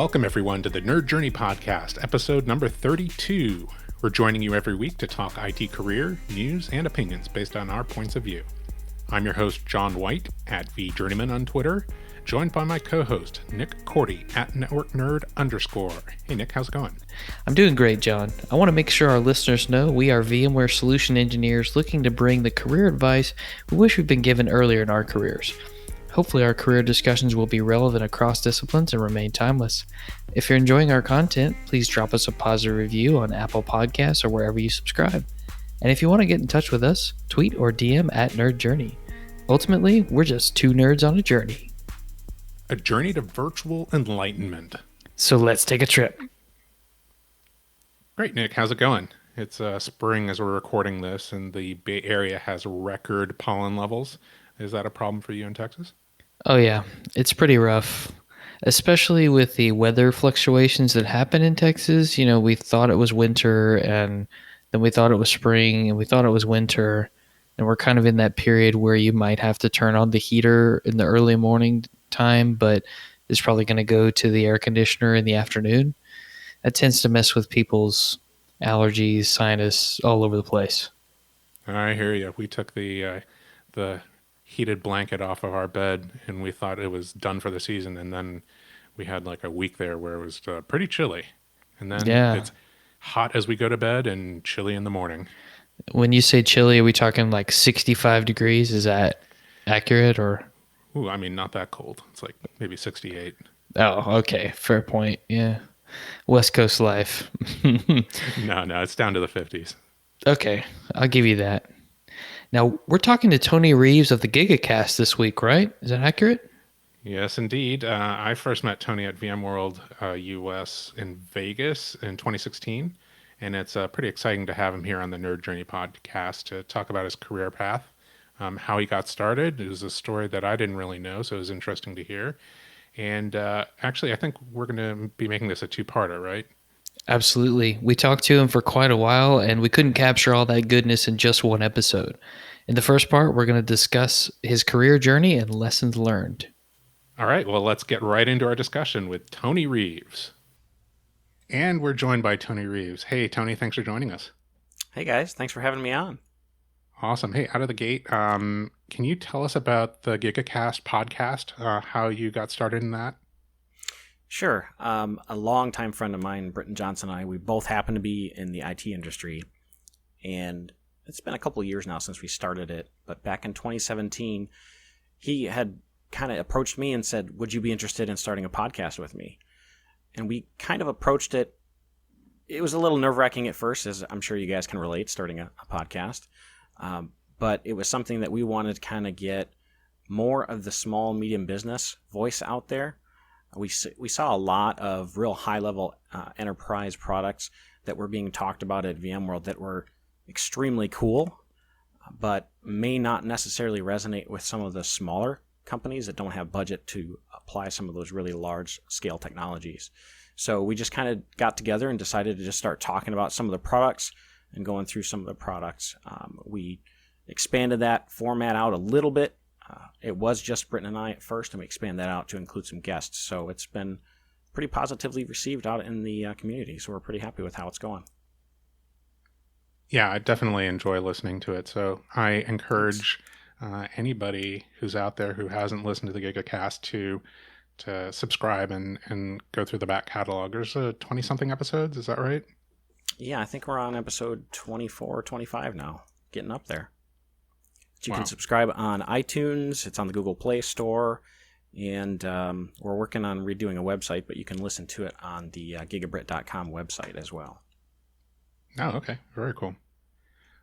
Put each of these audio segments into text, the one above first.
Welcome, everyone, to the Nerd Journey Podcast, episode number 32. We're joining you every week to talk IT career, news, and opinions based on our points of view. I'm your host, John White, at VJourneyman on Twitter, joined by my co-host, Nick Cordy, at NetworkNerd_. Hey, Nick, how's it going? I'm doing great, John. I want to make sure our listeners know we are VMware solution engineers looking to bring the career advice we wish we'd been given earlier in our careers. Hopefully our career discussions will be relevant across disciplines and remain timeless. If you're enjoying our content, please drop us a positive review on Apple Podcasts or wherever you subscribe. And if you want to get in touch with us, tweet or DM at Nerd Journey. Ultimately, we're just two nerds on a journey. A journey to virtual enlightenment. So let's take a trip. Great, Nick. How's it going? It's spring as we're recording this, and the Bay Area has record pollen levels. Is that a problem for you in Texas? Oh yeah, it's pretty rough, especially with the weather fluctuations that happen in Texas. You know, we thought it was winter, and then we thought it was spring, and we thought it was winter, and we're kind of in that period where you might have to turn on the heater in the early morning time, but it's probably going to go to the air conditioner in the afternoon. That tends to mess with people's allergies, sinus, all over the place. I hear you. We took the heated blanket off of our bed, and we thought it was done for the season, and then we had like a week there where it was pretty chilly, and then it's hot as we go to bed and chilly in the morning. When you say chilly, are we talking like 65 degrees? Is that accurate? Or Ooh, I mean, not that cold. It's like maybe 68. Oh, okay. Fair point. Yeah. West Coast life. No, it's down to the 50s. Okay. I'll give you that. Now, we're talking to Tony Reeves of the Gigacast this week, right? Is that accurate? Yes, indeed. I first met Tony at VMworld US in Vegas in 2016, and it's pretty exciting to have him here on the Nerd Journey podcast to talk about his career path, how he got started. It was a story that I didn't really know, so it was interesting to hear. And actually, I think we're going to be making this a two-parter, right? Absolutely. We talked to him for quite a while, and we couldn't capture all that goodness in just one episode. In the first part, we're going to discuss his career journey and lessons learned. All right, well, let's get right into our discussion with Tony Reeves. And we're joined by Tony Reeves. Hey, Tony, thanks for joining us. Hey, guys. Thanks for having me on. Awesome. Hey, out of the gate, can you tell us about the Gigacast podcast, how you got started in that? Sure. A longtime friend of mine, Britton Johnson, and I, we both happen to be in the IT industry. And it's been a couple of years now since we started it. But back in 2017, he had kind of approached me and said, would you be interested in starting a podcast with me? And we kind of approached it. It was a little nerve-wracking at first, as I'm sure you guys can relate, starting a podcast. But it was something that we wanted to kind of get more of the small, medium business voice out there. We saw a lot of real high-level enterprise products that were being talked about at VMworld that were extremely cool, but may not necessarily resonate with some of the smaller companies that don't have budget to apply some of those really large-scale technologies. So we just kind of got together and decided to just start talking about some of the products and going through some of the products. We expanded that format out a little bit. It was just Britton and I at first, and we expanded that out to include some guests. So it's been pretty positively received out in the community. So we're pretty happy with how it's going. Yeah, I definitely enjoy listening to it. So I encourage anybody who's out there who hasn't listened to the Gigacast to subscribe and go through the back catalog. There's 20-something episodes. Is that right? Yeah, I think we're on episode 24 or 25 now, getting up there. You can subscribe on iTunes. It's on the Google Play Store. And we're working on redoing a website, but you can listen to it on the gigabrit.com website as well. Oh, okay. Very cool.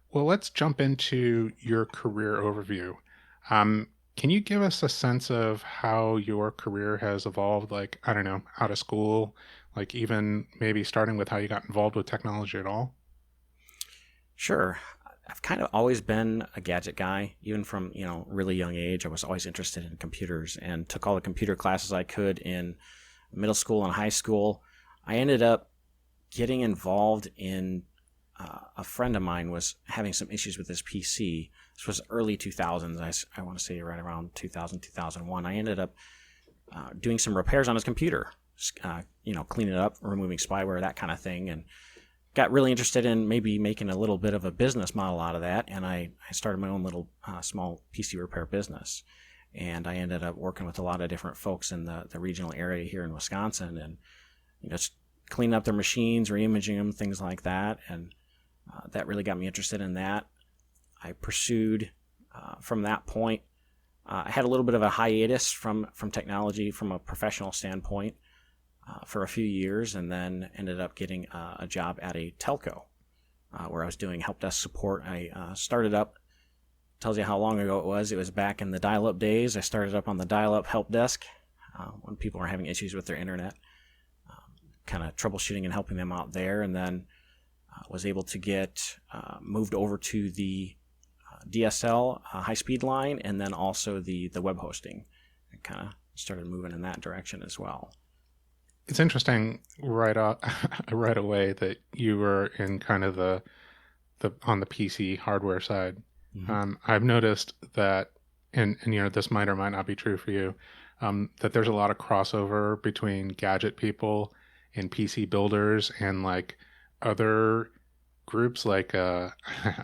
Well, let's jump into your career overview. Can you give us a sense of how your career has evolved, like, I don't know, out of school, like even maybe starting with how you got involved with technology at all? Sure. I've kind of always been a gadget guy, even from, really young age. I was always interested in computers and took all the computer classes I could in middle school and high school. I ended up getting involved in a friend of mine was having some issues with his PC. This was early 2000s. I want to say right around 2000, 2001. I ended up doing some repairs on his computer. cleaning it up, removing spyware, that kind of thing, and got really interested in maybe making a little bit of a business model out of that. And I started my own little small PC repair business. And I ended up working with a lot of different folks in the regional area here in Wisconsin, and just cleaning up their machines, reimaging them, things like that. And that really got me interested in that. I pursued from that point. I had a little bit of a hiatus from technology from a professional standpoint for a few years, and then ended up getting a job at a telco where I was doing help desk support. I started up, tells you how long ago it was. It was back in the dial-up days. I started up on the dial-up help desk when people were having issues with their internet, kind of troubleshooting and helping them out there, and then was able to get moved over to the DSL high-speed line, and then also the web hosting. I kind of started moving in that direction as well. It's interesting right away that you were in kind of the on the PC hardware side. Mm-hmm. I've noticed that, and this might or might not be true for you, that there's a lot of crossover between gadget people and PC builders and like other groups. Like I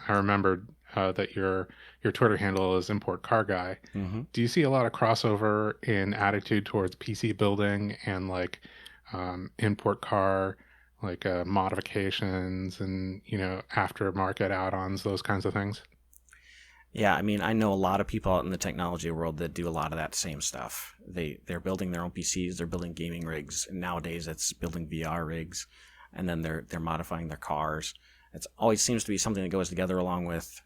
remembered that your Twitter handle is Import Car Guy. Mm-hmm. Do you see a lot of crossover in attitude towards PC building and like import car, like modifications and aftermarket add-ons, those kinds of things? Yeah, I mean, I know a lot of people out in the technology world that do a lot of that same stuff. They're building their own PCs, they're building gaming rigs, and nowadays it's building VR rigs, and then they're modifying their cars. It always seems to be something that goes together, along with,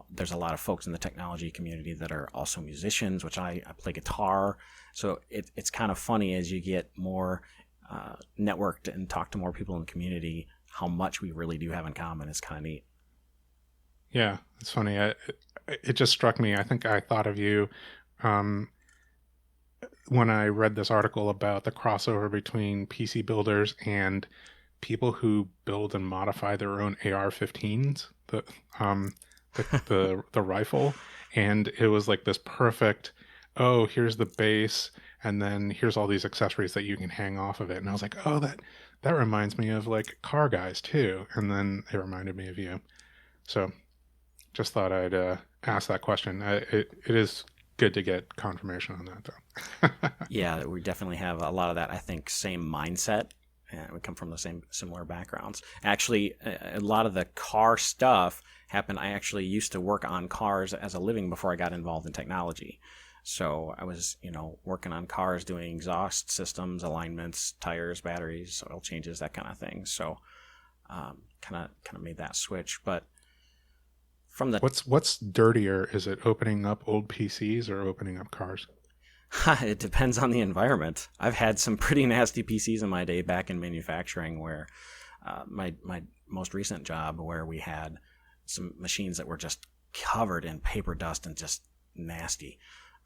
there's a lot of folks in the technology community that are also musicians, which I play guitar. So it's kind of funny as you get more networked and talk to more people in the community, how much we really do have in common. Is kind of neat. Yeah, it's funny. It just struck me. I think I thought of you when I read this article about the crossover between PC builders and people who build and modify their own AR-15s, the rifle, and it was like this perfect. Oh, here's the base, and then here's all these accessories that you can hang off of it. And I was like, oh, that reminds me of like car guys too. And then it reminded me of you. So just thought I'd ask that question. It is good to get confirmation on that, though. Yeah, we definitely have a lot of that, I think, same mindset. And we come from the same similar backgrounds. Actually, a lot of the car stuff happened. I actually used to work on cars as a living before I got involved in technology. So I was, working on cars, doing exhaust systems, alignments, tires, batteries, oil changes, that kind of thing. So kind of made that switch. But from the what's dirtier? Is it opening up old PCs or opening up cars? It depends on the environment. I've had some pretty nasty PCs in my day back in manufacturing, where my most recent job, where we had some machines that were just covered in paper dust and just nasty.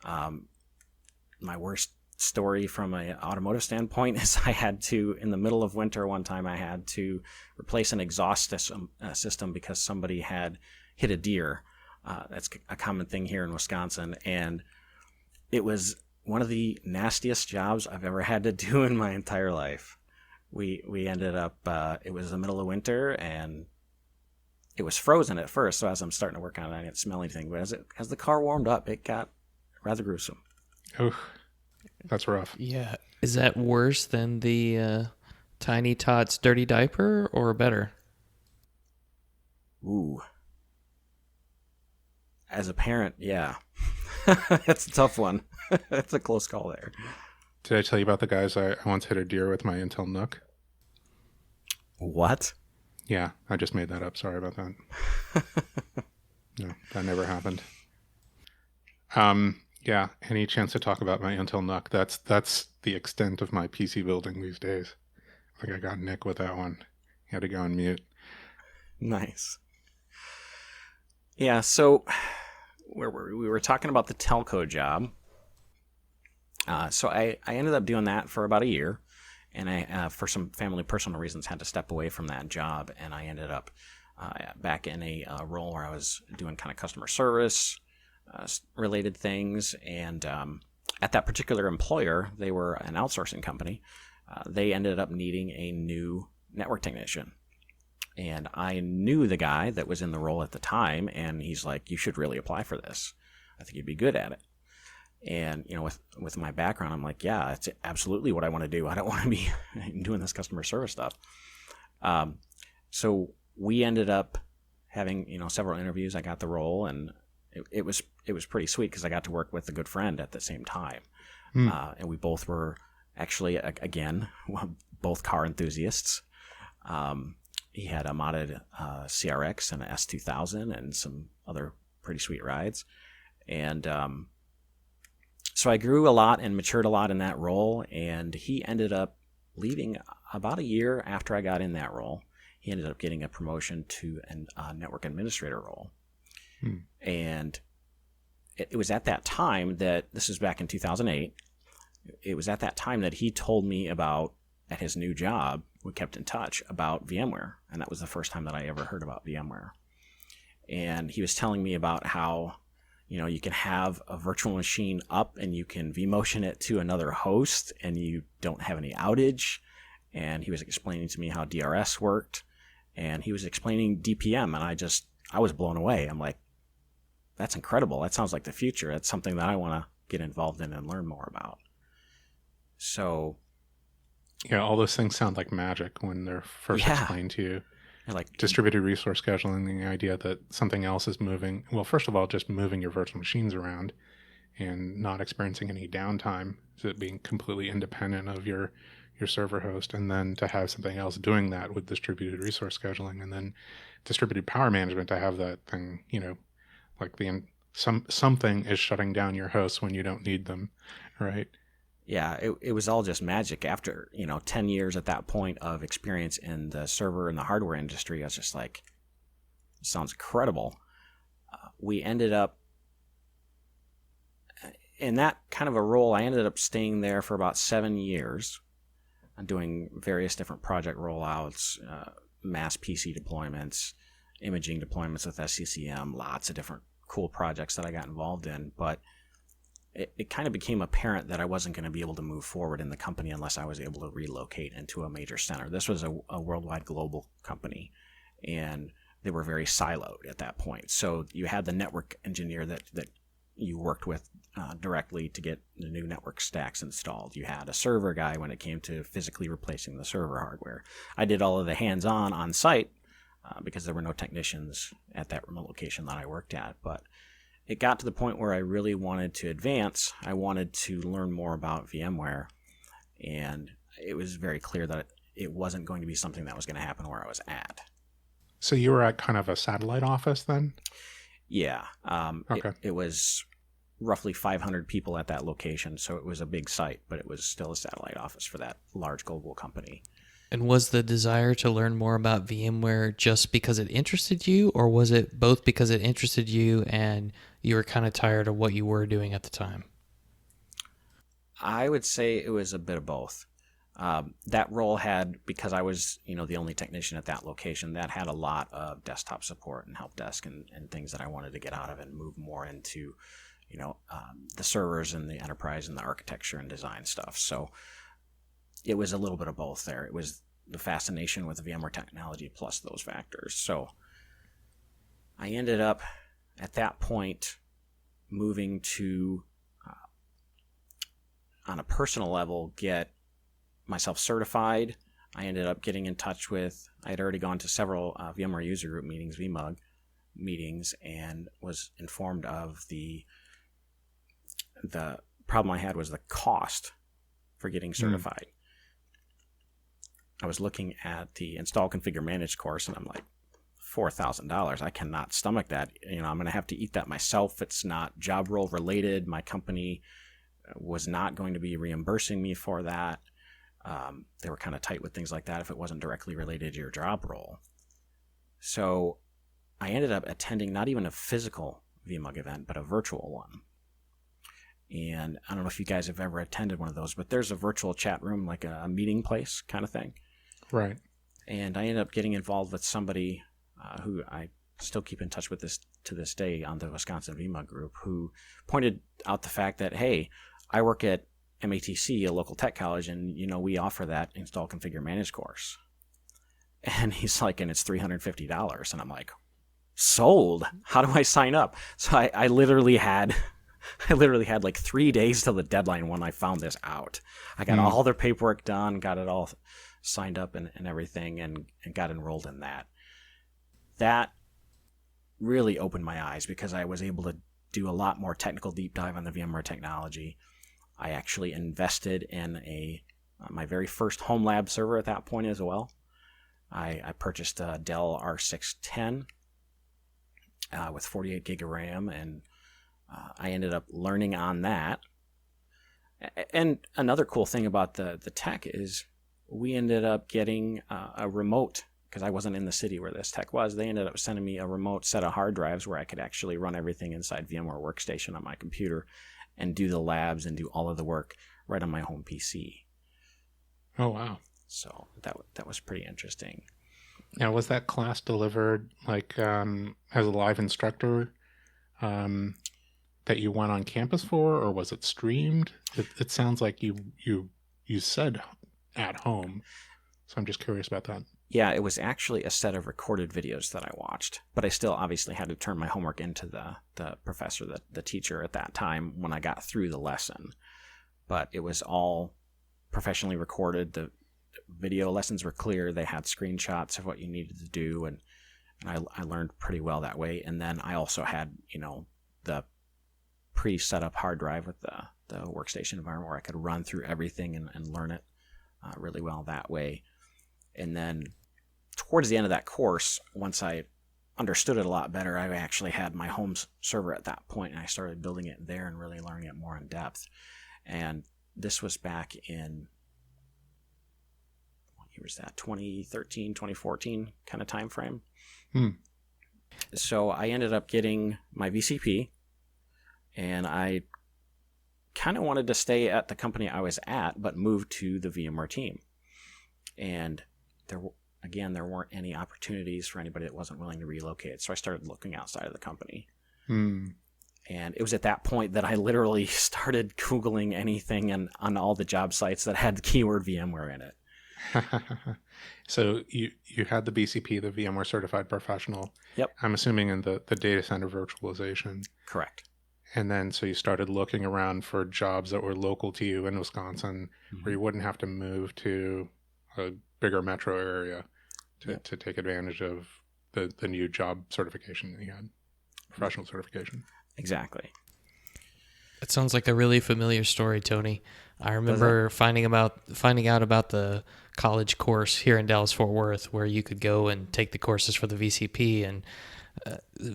My worst story from an automotive standpoint is I had to, in the middle of winter one time, I had to replace an exhaust system because somebody had hit a deer. That's a common thing here in Wisconsin, and it was one of the nastiest jobs I've ever had to do in my entire life. We ended up, it was the middle of winter, and it was frozen at first, so as I'm starting to work on it, I didn't smell anything, but as the car warmed up, it got rather gruesome. Oh, that's rough. Yeah. Is that worse than the Tiny Tot's dirty diaper, or better? Ooh. As a parent, yeah. That's a tough one. That's a close call there. Did I tell you about the guys I once hit a deer with my Intel NUC? What? Yeah, I just made that up. Sorry about that. No, that never happened. Yeah, any chance to talk about my Intel NUC? That's the extent of my PC building these days. I think I got Nick with that one. He had to go on mute. Nice. Yeah, so where were we? We were talking about the telco job. So I ended up doing that for about a year, and I, for some family personal reasons, had to step away from that job, and I ended up back in a role where I was doing kind of customer service related things. And at that particular employer, they were an outsourcing company. they ended up needing a new network technician. And I knew the guy that was in the role at the time, and he's like, you should really apply for this. I think you'd be good at it. And, with my background, I'm like, yeah, it's absolutely what I want to do. I don't want to be doing this customer service stuff. So we ended up having, several interviews. I got the role, and it was pretty sweet because I got to work with a good friend at the same time. And we both were actually, again, both car enthusiasts. He had a modded CRX and an S2000 and some other pretty sweet rides. And so I grew a lot and matured a lot in that role, and he ended up leaving about a year after I got in that role. He ended up getting a promotion to a network administrator role. And it was at that time that, this is back in 2008, it was at that time that he told me about, at his new job, we kept in touch about VMware. And that was the first time that I ever heard about VMware. And he was telling me about how, you can have a virtual machine up and you can vMotion it to another host and you don't have any outage. And he was explaining to me how DRS worked. And he was explaining DPM, and I was blown away. I'm like, that's incredible. That sounds like the future. That's something that I want to get involved in and learn more about. So, yeah, all those things sound like magic when they're first explained to you. Like distributed resource scheduling, the idea that something else is moving. Well, first of all, just moving your virtual machines around and not experiencing any downtime, so it being completely independent of your server host, and then to have something else doing that with distributed resource scheduling, and then distributed power management, to have that thing, like something is shutting down your hosts when you don't need them, right? Yeah, it was all just magic. After 10 years at that point of experience in the server and the hardware industry, I was just like, this sounds incredible. We ended up in that kind of a role. I ended up staying there for about 7 years, doing various different project rollouts, mass PC deployments, imaging deployments with SCCM, lots of different cool projects that I got involved in. But it kind of became apparent that I wasn't going to be able to move forward in the company unless I was able to relocate into a major center. This was a worldwide global company, and they were very siloed at that point. So you had the network engineer that you worked with directly to get the new network stacks installed. You had a server guy when it came to physically replacing the server hardware. I did all of the hands-on on-site because there were no technicians at that remote location that I worked at. But it got to the point where I really wanted to advance. I wanted to learn more about VMware, and it was very clear that it wasn't going to be something that was going to happen where I was at. So you were at kind of a satellite office then? Yeah. Okay. It was roughly 500 people at that location, so it was a big site, but it was still a satellite office for that large global company. And was the desire to learn more about VMware just because it interested you, or was it both because it interested you and you were kind of tired of what you were doing at the time? I would say it was a bit of both. That role had, because I was, the only technician at that location, that had a lot of desktop support and help desk and things that I wanted to get out of and move more into, the servers and the enterprise and the architecture and design stuff. So it was a little bit of both there. It was the fascination with the VMware technology plus those factors. So I ended up at that point moving to, on a personal level, get myself certified. I ended up getting in touch with, I had already gone to several VMware user group meetings, VMUG meetings, and was informed of the problem I had was the cost for getting certified. I was looking at the install, configure, manage course, and I'm like, $4,000. I cannot stomach that. I'm going to have to eat that myself. It's not job role related. My company was not going to be reimbursing me for that. They were kind of tight with things like that if it wasn't directly related to your job role. So I ended up attending not even a physical VMUG event, but a virtual one. And I don't know if you guys have ever attended one of those, but there's a virtual chat room, like a meeting place kind of thing. Right. And I ended up getting involved with somebody who I still keep in touch with to this day on the Wisconsin VMUG group, who pointed out the fact that, hey, I work at MATC, a local tech college, and we offer that install, configure, manage course. And he's like, and it's $350. And I'm like, sold. How do I sign up? So I literally had like 3 days till the deadline when I found this out. I got all their paperwork done, got it all signed up and everything, and got enrolled in that. That really opened my eyes because I was able to do a lot more technical deep dive on the VMware technology. I actually invested in my very first home lab server at that point as well. I purchased a Dell R610 with 48 gig of RAM, and I ended up learning on that. And another cool thing about the tech is we ended up getting a remote, because I wasn't in the city where this tech was. They ended up sending me a remote set of hard drives where I could actually run everything inside VMware Workstation on my computer and do the labs and do all of the work right on my home PC. Oh, wow. So that was pretty interesting. Now, was that class delivered like as a live instructor that you went on campus for, or was it streamed? It sounds like you said at home, so I'm just curious about that. Yeah, it was actually a set of recorded videos that I watched, but I still obviously had to turn my homework into the professor, the teacher at that time when I got through the lesson. But it was all professionally recorded. The video lessons were clear. They had screenshots of what you needed to do, and I learned pretty well that way. And then I also had, the pre-set up hard drive with the workstation environment where I could run through everything and learn it really well that way. And then towards the end of that course, once I understood it a lot better, I actually had my home server at that point, and I started building it there and really learning it more in depth. And this was back in, what year was that? 2013, 2014 kind of time frame. So I ended up getting my VCP, and I kind of wanted to stay at the company I was at, but moved to the VMware team. And there weren't any opportunities for anybody that wasn't willing to relocate. So I started looking outside of the company. And it was at that point that I literally started Googling anything on all the job sites that had the keyword VMware in it. So you had the BCP, the VMware Certified Professional. Yep. I'm assuming in the data center virtualization. Correct. And then so you started looking around for jobs that were local to you in Wisconsin, where you wouldn't have to move to a bigger metro area to take advantage of the new job certification that you had, professional certification. Exactly. It sounds like a really familiar story, Tony. I remember finding out about the college course here in Dallas-Fort Worth, where you could go and take the courses for the VCP, and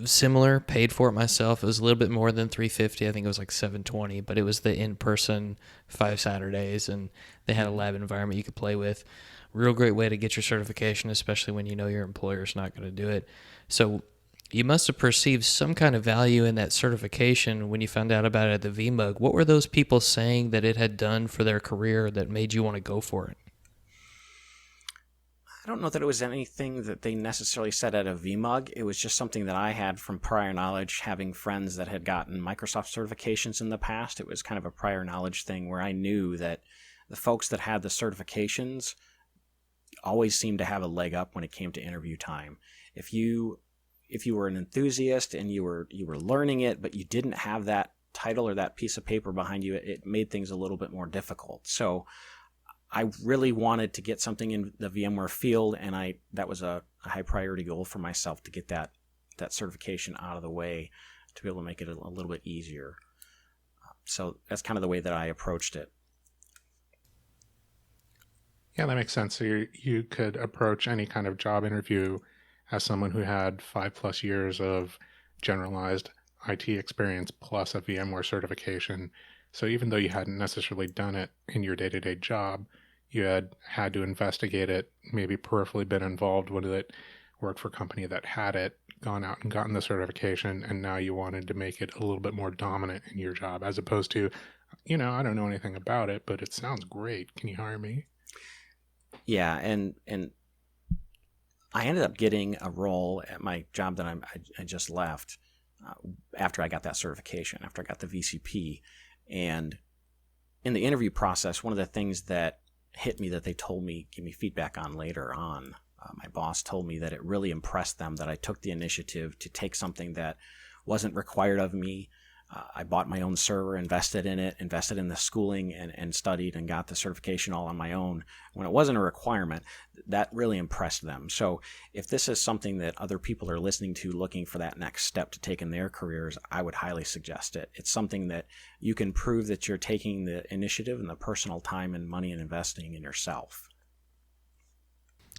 similar, paid for it myself. It was a little bit more than $350. I think it was like $720, but it was the in-person 5 Saturdays, and they had a lab environment you could play with. Real great way to get your certification, especially when you know your employer's not going to do it. So you must have perceived some kind of value in that certification when you found out about it at the VMUG. What were those people saying that it had done for their career that made you want to go for it? I don't know that it was anything that they necessarily said at a VMUG. It was just something that I had from prior knowledge, having friends that had gotten Microsoft certifications in the past. It was kind of a prior knowledge thing where I knew that the folks that had the certifications always seemed to have a leg up when it came to interview time. If you were an enthusiast and you were learning it, but you didn't have that title or that piece of paper behind you, it made things a little bit more difficult. So I really wanted to get something in the VMware field, and that was a high priority goal for myself to get that certification out of the way to be able to make it a little bit easier. So that's kind of the way that I approached it. Yeah, that makes sense. So you could approach any kind of job interview as someone who had 5+ years of generalized IT experience plus a VMware certification. So even though you hadn't necessarily done it in your day-to-day job, you had to investigate it, maybe peripherally been involved with it, worked for a company that had it, gone out and gotten the certification, and now you wanted to make it a little bit more dominant in your job, as opposed to, I don't know anything about it, but it sounds great. Can you hire me? Yeah, and I ended up getting a role at my job that I just left after I got that certification, after I got the VCP. And in the interview process, one of the things that hit me that they told me, gave me feedback on later on, my boss told me that it really impressed them that I took the initiative to take something that wasn't required of me. I bought my own server, invested in it, invested in the schooling, and studied and got the certification all on my own when it wasn't a requirement. That really impressed them. So if this is something that other people are listening to, looking for that next step to take in their careers, I would highly suggest it. It's something that you can prove that you're taking the initiative and the personal time and money and investing in yourself.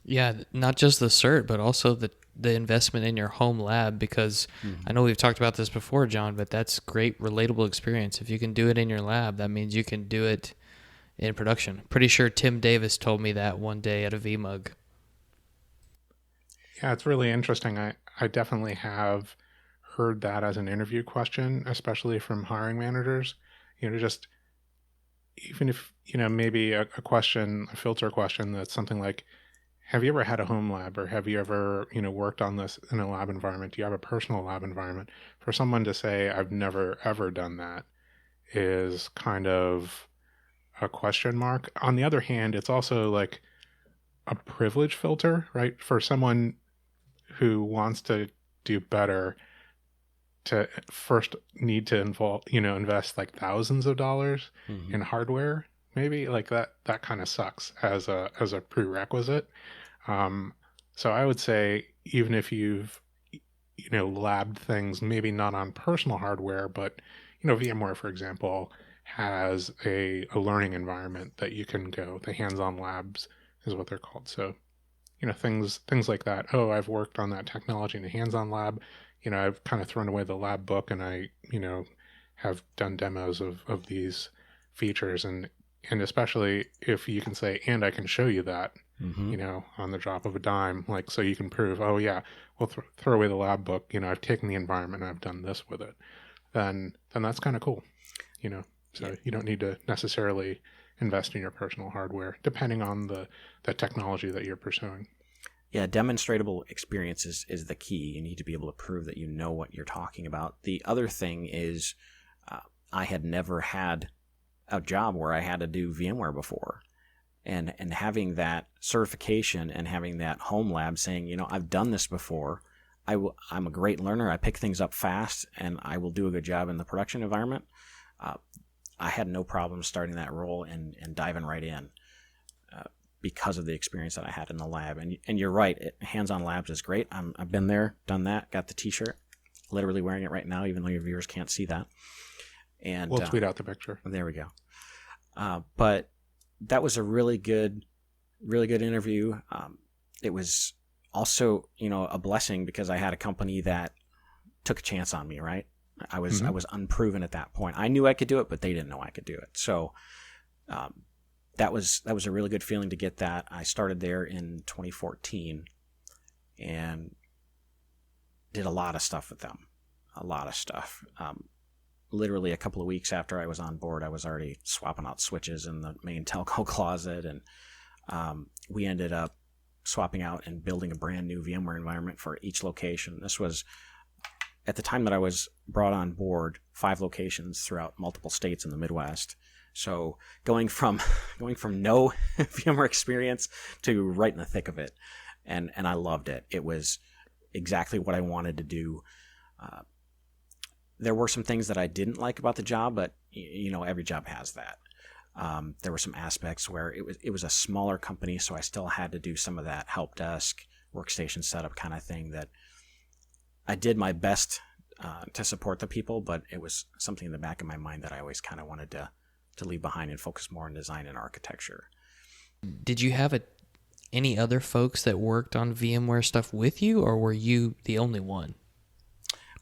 Yeah, not just the cert, but also the investment in your home lab, because I know we've talked about this before, John, but that's great relatable experience. If you can do it in your lab, that means you can do it in production. Pretty sure Tim Davis told me that one day at a VMUG. Yeah, it's really interesting. I definitely have heard that as an interview question, especially from hiring managers. Just even if, maybe a question, a filter question that's something like, have you ever had a home lab, or have you ever, worked on this in a lab environment? Do you have a personal lab environment? For someone to say, I've never ever done that, is kind of a question mark. On the other hand, it's also like a privilege filter, right? For someone who wants to do better, to first need to invest like thousands of dollars in hardware, maybe like that kind of sucks as a prerequisite. um so I would say, even if you've labbed things, maybe not on personal hardware, but VMware, for example, has a learning environment that you can go. The hands-on labs is what they're called. So things like that. Oh, I've worked on that technology in a hands-on lab. I've kind of thrown away the lab book, and I have done demos of these features, and especially if you can say, and I can show you that, on the drop of a dime, like, so you can prove, oh yeah, we'll throw away the lab book. I've taken the environment and I've done this with it. Then that's kind of cool. So Yeah. you don't need to necessarily invest in your personal hardware, depending on the technology that you're pursuing. Yeah, demonstrable experience is the key. You need to be able to prove that you know what you're talking about. The other thing is, I had never had a job where I had to do VMware before. And having that certification and having that home lab saying, I've done this before. I'm a great learner. I pick things up fast, and I will do a good job in the production environment. I had no problem starting that role and diving right in. Because of the experience that I had in the lab. And you're right, hands-on labs is great. I've been there, done that, got the t-shirt, literally wearing it right now, even though your viewers can't see that. And we'll tweet out the picture. There we go. But that was a really good interview. It was also, a blessing, because I had a company that took a chance on me, right? I was unproven at that point. I knew I could do it, but they didn't know I could do it. So that was a really good feeling to get that. I started there in 2014 and did a lot of stuff with them. A lot of stuff. Literally a couple of weeks after I was on board, I was already swapping out switches in the main telco closet, and we ended up swapping out and building a brand new VMware environment for each location. This was, at the time that I was brought on board, 5 locations throughout multiple states in the Midwest. So going from no VMware experience to right in the thick of it, and I loved it. It was exactly what I wanted to do. There were some things that I didn't like about the job, but every job has that. There were some aspects where it was a smaller company, so I still had to do some of that help desk, workstation setup kind of thing that I did my best to support the people, but it was something in the back of my mind that I always kind of wanted to leave behind and focus more on design and architecture. Did you have any other folks that worked on VMware stuff with you, or were you the only one?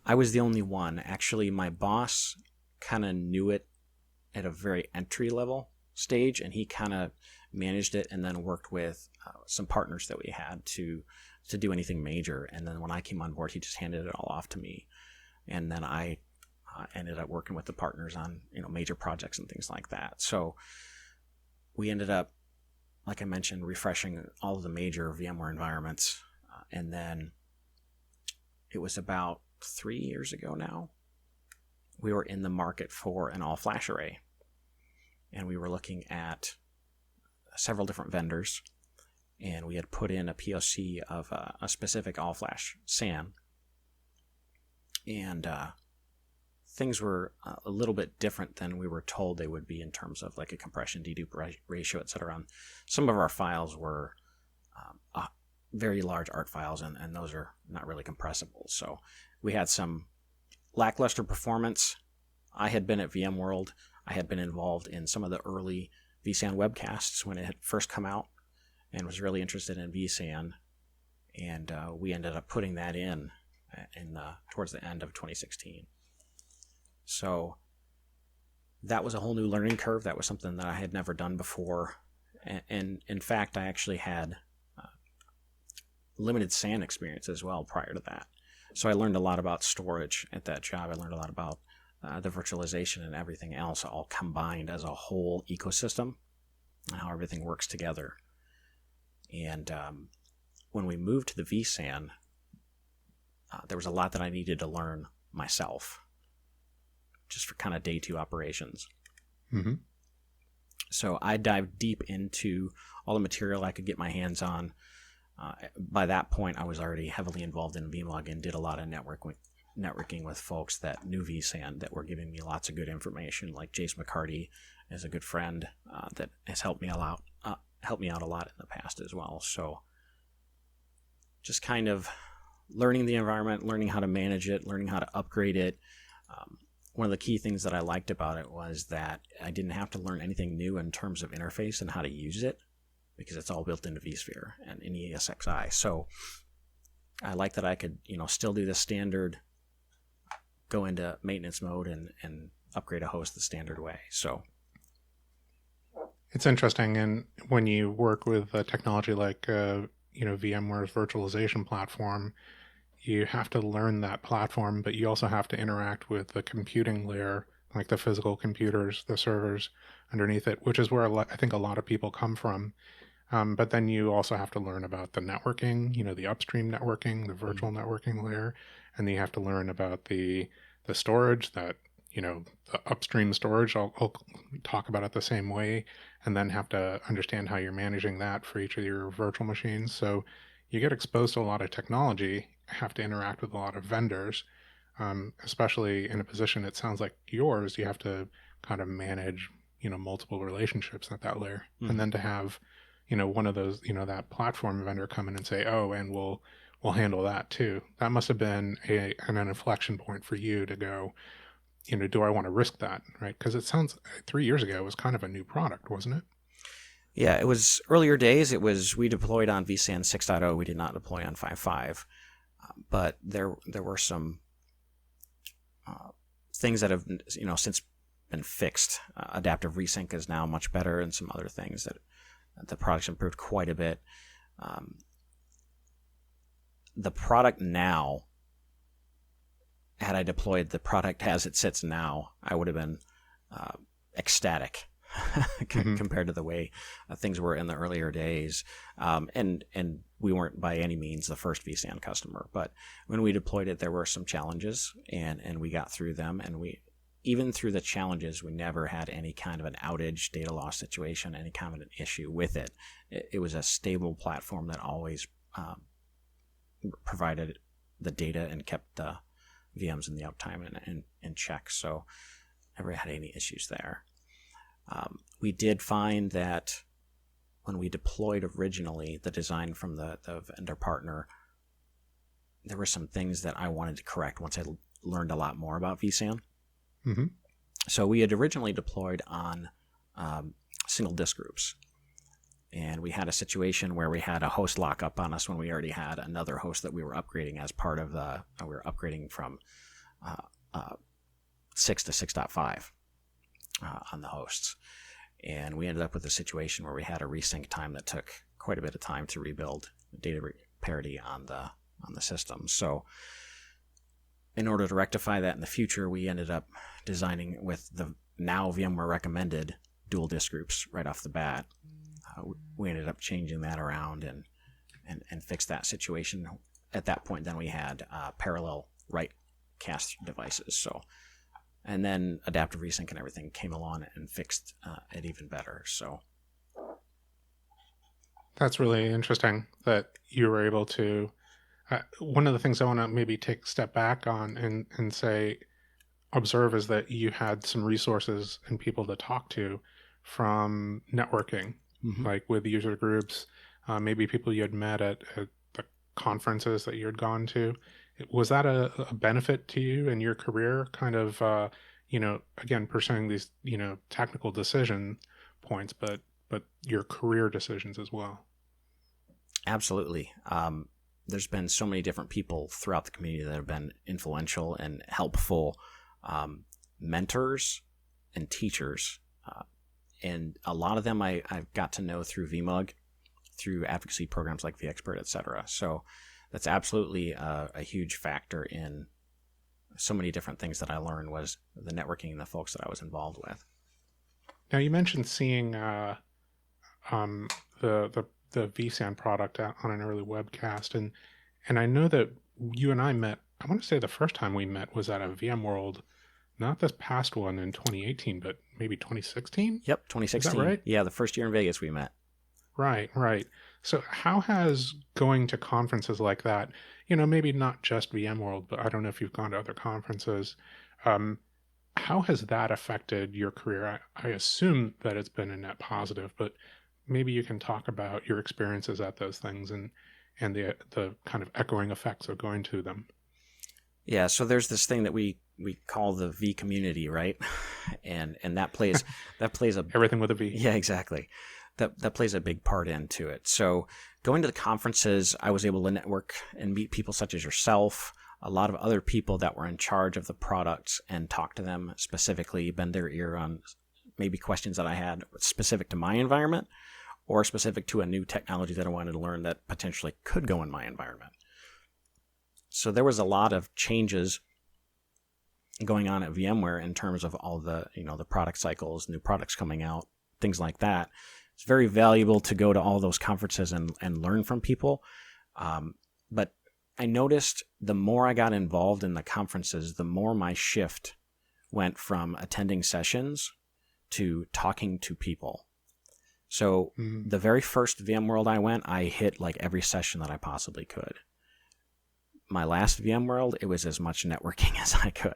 I was the only one. Actually, my boss kind of knew it at a very entry level stage, and he kind of managed it and then worked with some partners that we had to do anything major. And then when I came on board, he just handed it all off to me. And then I ended up working with the partners on major projects and things like that. So we ended up, like I mentioned, refreshing all of the major VMware environments. And then it was about 3 years ago now, we were in the market for an all-flash array. and we were looking at several different vendors, and we had put in a POC of a specific all-flash SAN, and things were a little bit different than we were told they would be in terms of like a compression dedupe ratio, etc. Some of our files were very large ART files, and those are not really compressible. So we had some lackluster performance. I had been at VMworld. I had been involved in some of the early vSAN webcasts when it had first come out, and was really interested in vSAN. And we ended up putting that in towards the end of 2016. So that was a whole new learning curve. That was something that I had never done before. And in fact, I actually had limited SAN experience as well prior to that. So I learned a lot about storage at that job. I learned a lot about the virtualization and everything else all combined as a whole ecosystem and how everything works together. And when we moved to the vSAN, there was a lot that I needed to learn myself, just for kind of day two operations. Mm-hmm. So I dived deep into all the material I could get my hands on. By that point, I was already heavily involved in vMUG and did a lot of networking with folks that knew vSAN that were giving me lots of good information. Like Jace McCarty is a good friend that has helped me out a lot in the past as well. So just kind of learning the environment, learning how to manage it, learning how to upgrade it. One of the key things that I liked about it was that I didn't have to learn anything new in terms of interface and how to use it, because it's all built into vSphere and in ESXi. So I like that I could, still do the standard, go into maintenance mode and upgrade a host the standard way. So It's interesting, and when you work with a technology like VMware's virtualization platform, you have to learn that platform, but you also have to interact with the computing layer, like the physical computers, the servers underneath it, which is where I think a lot of people come from. But then you also have to learn about the networking, the upstream networking, the virtual networking layer, and then you have to learn about the storage, that the upstream storage. I'll talk about it the same way, and then have to understand how you're managing that for each of your virtual machines. So you get exposed to a lot of technology, have to interact with a lot of vendors, especially in a position it sounds like yours. You have to kind of manage multiple relationships at that layer, and then to have one of those, that platform vendor come in and say, oh, and we'll handle that too. That must have been an inflection point for you to go, do I want to risk that, right? Because it sounds 3 years ago it was kind of a new product, wasn't it? Yeah, it was earlier days. We deployed on vSAN 6.0. We did not deploy on 5.5. But there were some things that have since been fixed. Adaptive resync is now much better, and some other things that the product's improved quite a bit. The product now, had I deployed the product as it sits now, I would have been ecstatic compared to the way things were in the earlier days. And we weren't by any means the first vSAN customer, but when we deployed it, there were some challenges, and we got through them. And even through the challenges, we never had any kind of an outage, data loss situation, any kind of an issue with it. It was a stable platform that always provided the data and kept the VMs in the uptime in check. So never had any issues there. We did find that when we deployed originally the design from the vendor partner, there were some things that I wanted to correct once I learned a lot more about vSAN. Mm-hmm. So we had originally deployed on single disk groups, and we had a situation where we had a host lockup on us when we already had another host that we were upgrading as part of we were upgrading from 6 to 6.5 on the hosts. And we ended up with a situation where we had a resync time that took quite a bit of time to rebuild data parity on the system. So in order to rectify that in the future, we ended up designing with the now VMware recommended dual disk groups right off the bat. We ended up changing that around and fixed that situation. At that point, then we had parallel write cast devices. So And then adaptive resync and everything came along and fixed it even better. So That's really interesting that you were able to. One of the things I want to maybe take a step back on and say, observe is that you had some resources and people to talk to from networking, like with user groups, maybe people you had met at the conferences that you had gone to. Was that a benefit to you in your career, kind of, again, pursuing these, technical decision points, but your career decisions as well? absolutely. There's been so many different people throughout the community that have been influential and helpful, mentors and teachers. And a lot of them I've got to know through VMUG, through advocacy programs like vExpert, etc. So that's absolutely a huge factor in so many different things that I learned, was the networking and the folks that I was involved with. Now, you mentioned seeing the vSAN product on an early webcast, and I know that you and I met. I want to say the first time we met was at a VMworld, not this past one in 2018, but maybe 2016. Yep, 2016. Is that right? Yeah, the first year in Vegas we met. Right. So how has going to conferences like that, maybe not just VMworld, but I don't know if you've gone to other conferences, um, how has that affected your career? I assume that it's been a net positive, but maybe you can talk about your experiences at those things and the kind of echoing effects of going to them. Yeah, so there's this thing that we call the V community, right? And that plays a Everything with a V. yeah, exactly. That plays a big part into it. So going to the conferences, I was able to network and meet people such as yourself, a lot of other people that were in charge of the products, and talk to them specifically, bend their ear on maybe questions that I had specific to my environment or specific to a new technology that I wanted to learn that potentially could go in my environment. So there was a lot of changes going on at VMware in terms of all the, the product cycles, new products coming out, things like that. It's very valuable to go to all those conferences and learn from people. But I noticed the more I got involved in the conferences, the more my shift went from attending sessions to talking to people. So the very first VMworld I went, I hit like every session that I possibly could. My last VMworld, it was as much networking as I could.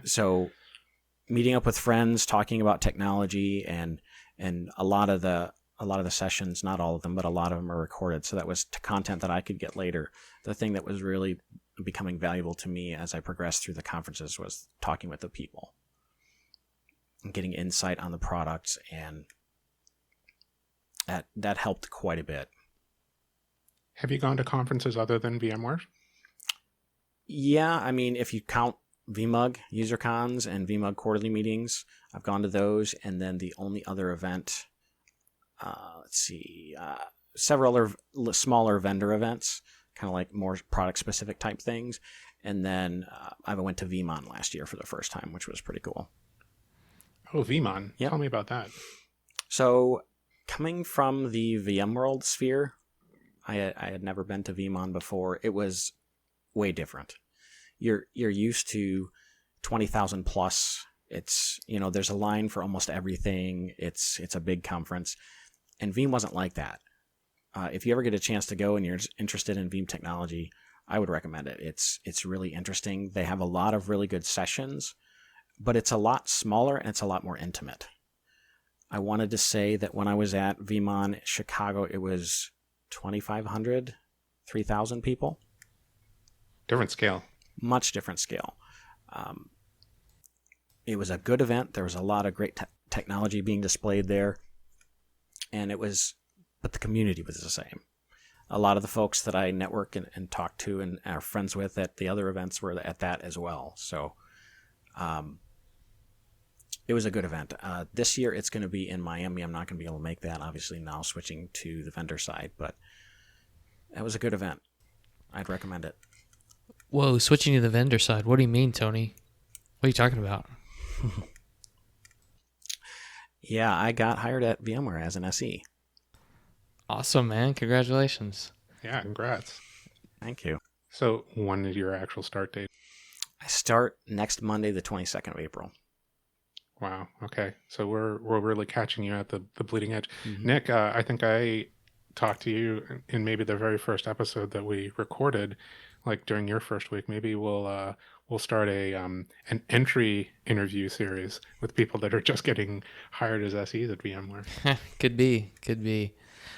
So meeting up with friends, talking about technology, and a lot of the sessions, not all of them, but a lot of them are recorded. So that was content that I could get later. The thing that was really becoming valuable to me as I progressed through the conferences was talking with the people and getting insight on the products, and that helped quite a bit. Have you gone to conferences other than VMware? Yeah, I mean, if you count VMUG UserCons and VMUG quarterly meetings, I've gone to those, and then the only other event, several other smaller vendor events, kind of like more product-specific type things, and then I went to VMon last year for the first time, which was pretty cool. Oh, VMon. Yep. Tell me about that. So, coming from the VMworld sphere, I had never been to VMon before. It was way different. You're used to 20,000 plus. It's, there's a line for almost everything. It's a big conference, and Veeam wasn't like that. If you ever get a chance to go and you're interested in Veeam technology, I would recommend it. It's really interesting. They have a lot of really good sessions, but it's a lot smaller and it's a lot more intimate. I wanted to say that when I was at VMon Chicago, it was 2,500, 3,000 people. Different scale. Much different scale. It was a good event. There was a lot of great technology being displayed there, but the community was the same. A lot of the folks that I network and talk to and are friends with at the other events were at that as well. So it was a good event. This year it's going to be in Miami. I'm not going to be able to make that, obviously, now switching to the vendor side, but it was a good event. I'd recommend it. Whoa, switching to the vendor side. What do you mean, Tony? What are you talking about? Yeah, I got hired at VMware as an SE. Awesome, man. Congratulations. Yeah, congrats. Thank you. So when is your actual start date? I start next Monday, the 22nd of April. Wow. Okay. So we're really catching you at the bleeding edge. Mm-hmm. Nick, I think I talked to you in maybe the very first episode that we recorded, like during your first week. Maybe we'll start an entry interview series with people that are just getting hired as SEs at VMware. Could be.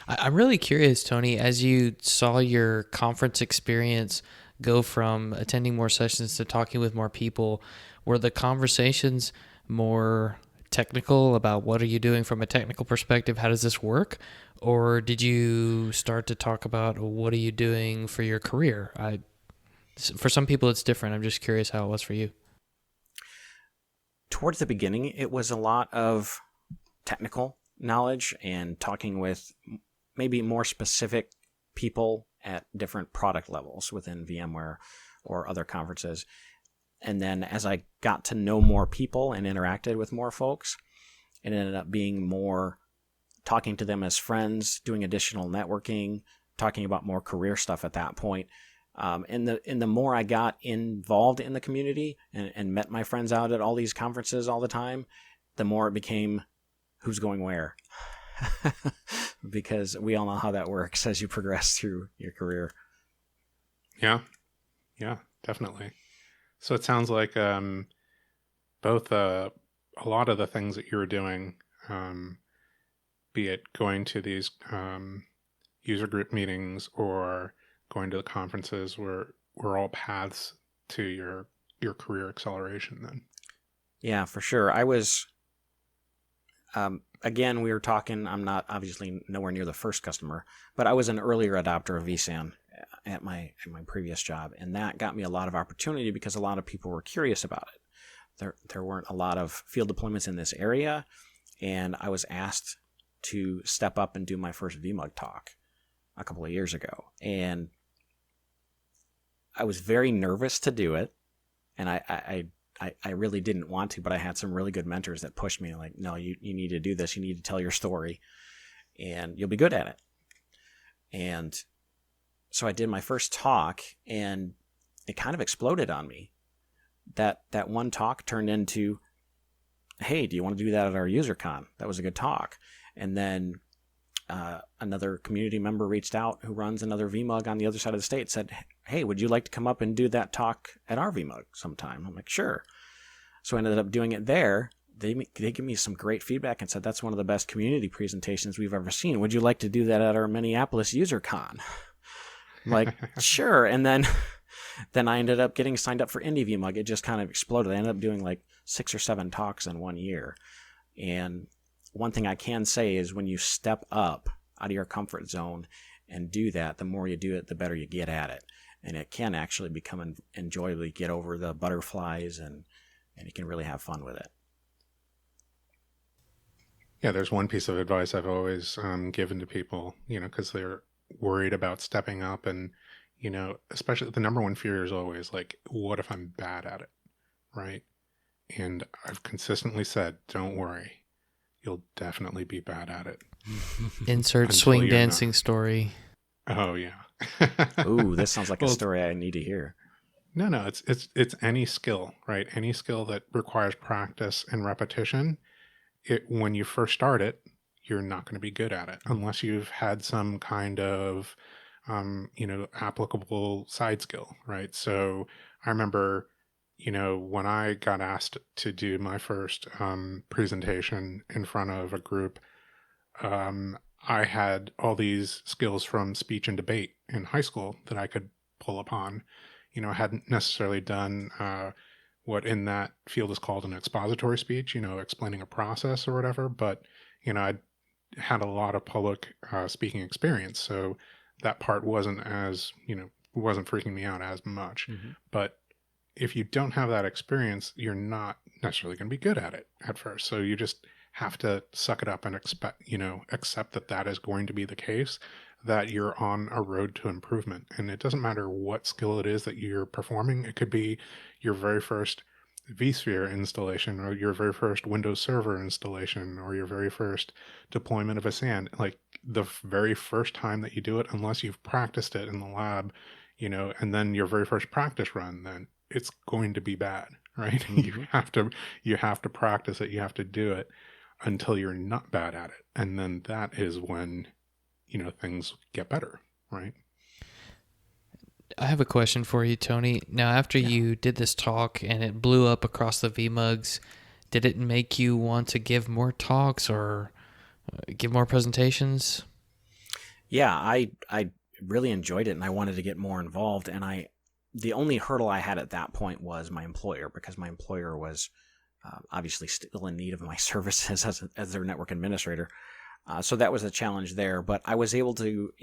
I'm really curious, Tony, as you saw your conference experience go from attending more sessions to talking with more people, were the conversations more technical about what are you doing from a technical perspective? How does this work? Or did you start to talk about what are you doing for your career? For some people, it's different. I'm just curious how it was for you. Towards the beginning, it was a lot of technical knowledge and talking with maybe more specific people at different product levels within VMware or other conferences. And then as I got to know more people and interacted with more folks, it ended up being more talking to them as friends, doing additional networking, talking about more career stuff at that point. And the more I got involved in the community and met my friends out at all these conferences all the time, the more it became who's going where. Because we all know how that works as you progress through your career. Yeah, definitely. So it sounds like both a lot of the things that you were doing, be it going to these user group meetings or going to the conferences, were all paths to your career acceleration then. Yeah, for sure. I was, again, we were talking, I'm not obviously nowhere near the first customer, but I was an earlier adopter of vSAN at my previous job, and that got me a lot of opportunity because a lot of people were curious about it. There weren't a lot of field deployments in this area, and I was asked to step up and do my first VMUG talk a couple of years ago, and I was very nervous to do it, and I really didn't want to, but I had some really good mentors that pushed me, like, no, you need to do this. You need to tell your story, and you'll be good at it. And so I did my first talk, and it kind of exploded on me. That one talk turned into, hey, do you want to do that at our UserCon? That was a good talk. And then another community member reached out who runs another VMUG on the other side of the state, said, hey, would you like to come up and do that talk at our VMUG sometime? I'm like, sure. So I ended up doing it there. They gave me some great feedback and said, that's one of the best community presentations we've ever seen. Would you like to do that at our Minneapolis UserCon? I'm like, sure. And then I ended up getting signed up for Indie VMUG. It just kind of exploded. I ended up doing like 6 or 7 talks in 1 year. And one thing I can say is when you step up out of your comfort zone and do that, the more you do it, the better you get at it. And it can actually become enjoyable. You get over the butterflies and you can really have fun with it. Yeah, there's one piece of advice I've always given to people, because they're worried about stepping up, and, especially the number one fear is always like, what if I'm bad at it, right? And I've consistently said, don't worry, you'll definitely be bad at it. Insert swing dancing story. Oh yeah. Ooh, this sounds like a story I need to hear. No, it's any skill, right? Any skill that requires practice and repetition. When you first start it, you're not going to be good at it unless you've had some kind of, applicable side skill, right? So I remember, when I got asked to do my first presentation in front of a group, I had all these skills from speech and debate in high school that I could pull upon. I hadn't necessarily done what in that field is called an expository speech, explaining a process or whatever, but, I'd had a lot of public speaking experience. So that part wasn't wasn't freaking me out as much. Mm-hmm. But if you don't have that experience, you're not necessarily going to be good at it at first. So you just have to suck it up and accept that is going to be the case, that you're on a road to improvement. And it doesn't matter what skill it is that you're performing. It could be your very first vSphere installation, or your very first Windows Server installation, or your very first deployment of a SAN. Like the very first time that you do it, unless you've practiced it in the lab, and then your very first practice run, then it's going to be bad, right? Mm-hmm. You have to practice it. You have to do it until you're not bad at it. And then that is when, things get better, right? I have a question for you, Tony. Now, after Yeah. you did this talk and it blew up across the VMUGs, did it make you want to give more talks or give more presentations? Yeah, I really enjoyed it, and I wanted to get more involved. And the only hurdle I had at that point was my employer, because my employer was obviously still in need of my services as their network administrator. So that was a challenge there. But I was able to,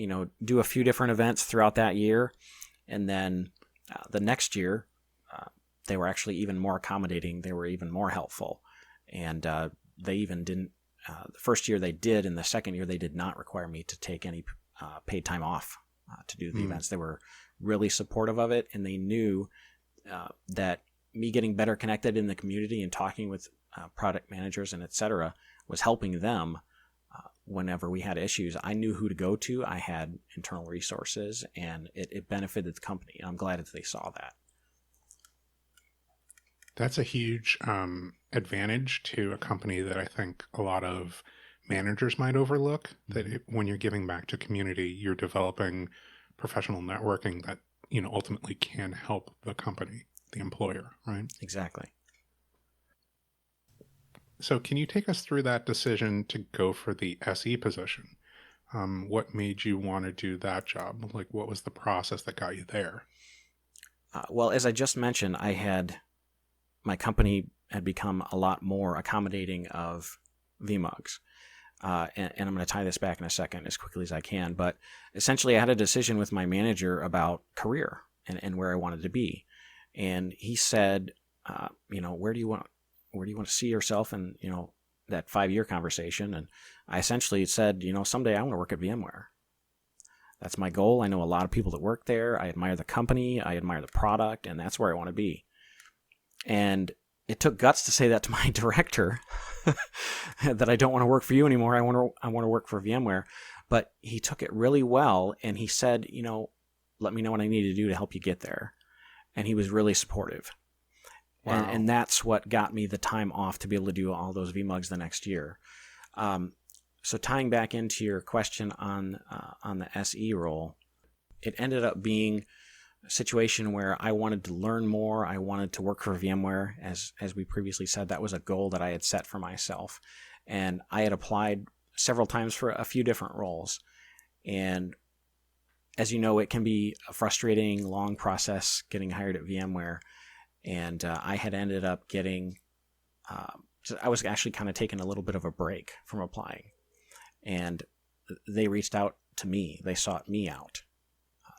do a few different events throughout that year, and then the next year, they were actually even more accommodating. They were even more helpful, and they even didn't. The first year they did, and the second year they did not require me to take any paid time off to do the events. They were really supportive of it, and they knew that me getting better connected in the community and talking with product managers and et cetera was helping them whenever we had issues. I knew who to go to. I had internal resources, and it benefited the company. And I'm glad that they saw that. That's a huge advantage to a company that I think a lot of managers might overlook. That when you're giving back to community, you're developing professional networking that ultimately can help the company, the employer, right? Exactly. So, can you take us through that decision to go for the SE position? What made you want to do that job? Like, what was the process that got you there? Well, as I just mentioned, my company had become a lot more accommodating of VMUGs. And I'm going to tie this back in a second as quickly as I can. But essentially, I had a decision with my manager about career and where I wanted to be. And he said, where do you want to see yourself in, that 5-year conversation? And I essentially said, someday I want to work at VMware. That's my goal. I know a lot of people that work there. I admire the company. I admire the product, and that's where I want to be. And it took guts to say that to my director, that I don't want to work for you anymore. I want to work for VMware. But he took it really well, and he said, let me know what I need to do to help you get there. And he was really supportive. Wow. And that's what got me the time off to be able to do all those VMUGs the next year. So tying back into your question on the SE role, it ended up being a situation where I wanted to learn more. I wanted to work for VMware. As we previously said, that was a goal that I had set for myself. And I had applied several times for a few different roles. And as you know, it can be a frustrating, long process getting hired at VMware. And I had ended up getting, I was actually kind of taking a little bit of a break from applying. And they reached out to me. They sought me out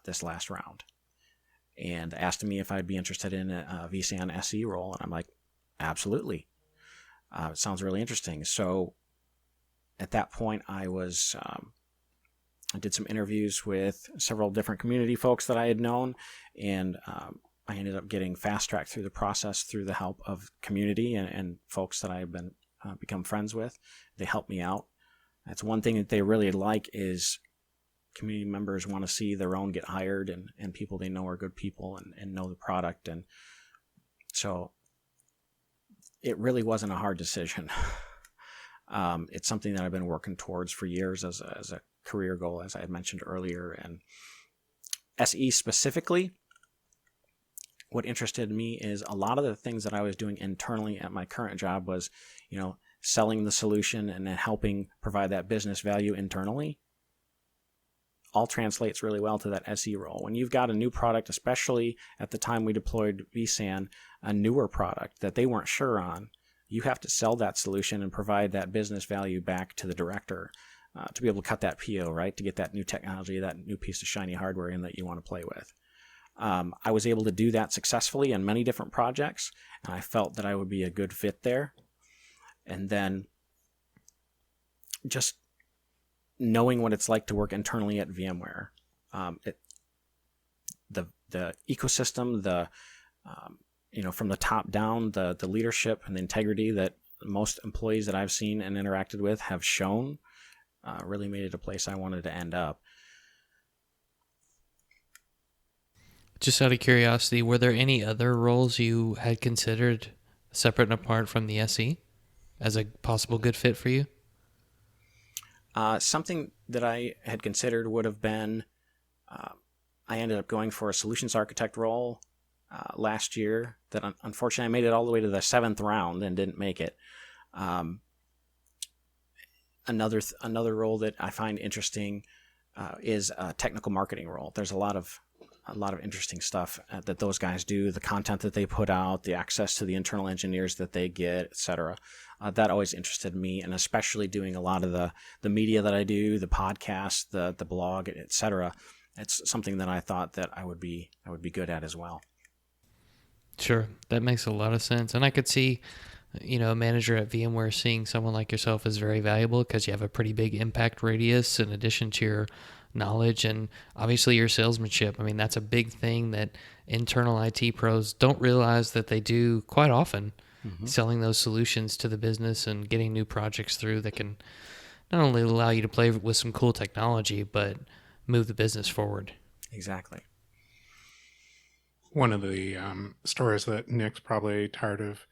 this last round and asked me if I'd be interested in a vSAN SE role. And I'm like, absolutely. It sounds really interesting. So at that point, I did some interviews with several different community folks that I had known, and I ended up getting fast-tracked through the process through the help of community and folks that I've become friends with. They helped me out. That's one thing that they really like, is community members want to see their own get hired, and people they know are good people and know the product. And so it really wasn't a hard decision. It's something that I've been working towards for years as a career goal, as I had mentioned earlier. And SE specifically, what interested me is a lot of the things that I was doing internally at my current job was, selling the solution and then helping provide that business value internally. All translates really well to that SE role. When you've got a new product, especially at the time we deployed vSAN, a newer product that they weren't sure on, you have to sell that solution and provide that business value back to the director to be able to cut that PO, right? To get that new technology, that new piece of shiny hardware in that you want to play with. I was able to do that successfully in many different projects, and I felt that I would be a good fit there. And then just knowing what it's like to work internally at VMware, the ecosystem, from the top down, the leadership and the integrity that most employees that I've seen and interacted with have shown, really made it a place I wanted to end up. Just out of curiosity, were there any other roles you had considered separate and apart from the SE as a possible good fit for you? Something that I had considered would have been, I ended up going for a solutions architect role last year. That unfortunately I made it all the way to the 7th round and didn't make it. Another role that I find interesting is a technical marketing role. There's a lot of interesting stuff that those guys do, the content that they put out, the access to the internal engineers that they get, etc. That always interested me, and especially doing a lot of the media that I do, the podcast, the blog, etc. It's something that I thought that I would be good at as well. Sure, that makes a lot of sense. And I could see, a manager at VMware seeing someone like yourself is very valuable because you have a pretty big impact radius in addition to your knowledge and obviously your salesmanship. I mean, that's a big thing that internal IT pros don't realize that they do quite often, selling those solutions to the business and getting new projects through that can not only allow you to play with some cool technology, but move the business forward. Exactly. One of the stories that Nick's probably tired of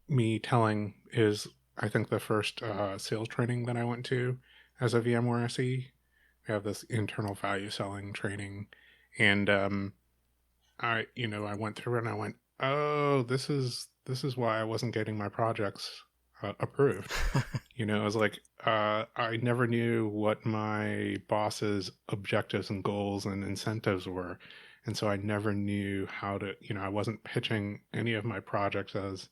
me telling is, I think, the first sales training that I went to as a VMware SE. We have this internal value selling training, and I went through it and I went, oh, this is why I wasn't getting my projects approved. I was like, I never knew what my boss's objectives and goals and incentives were. And so I never knew how to, I wasn't pitching any of my projects as,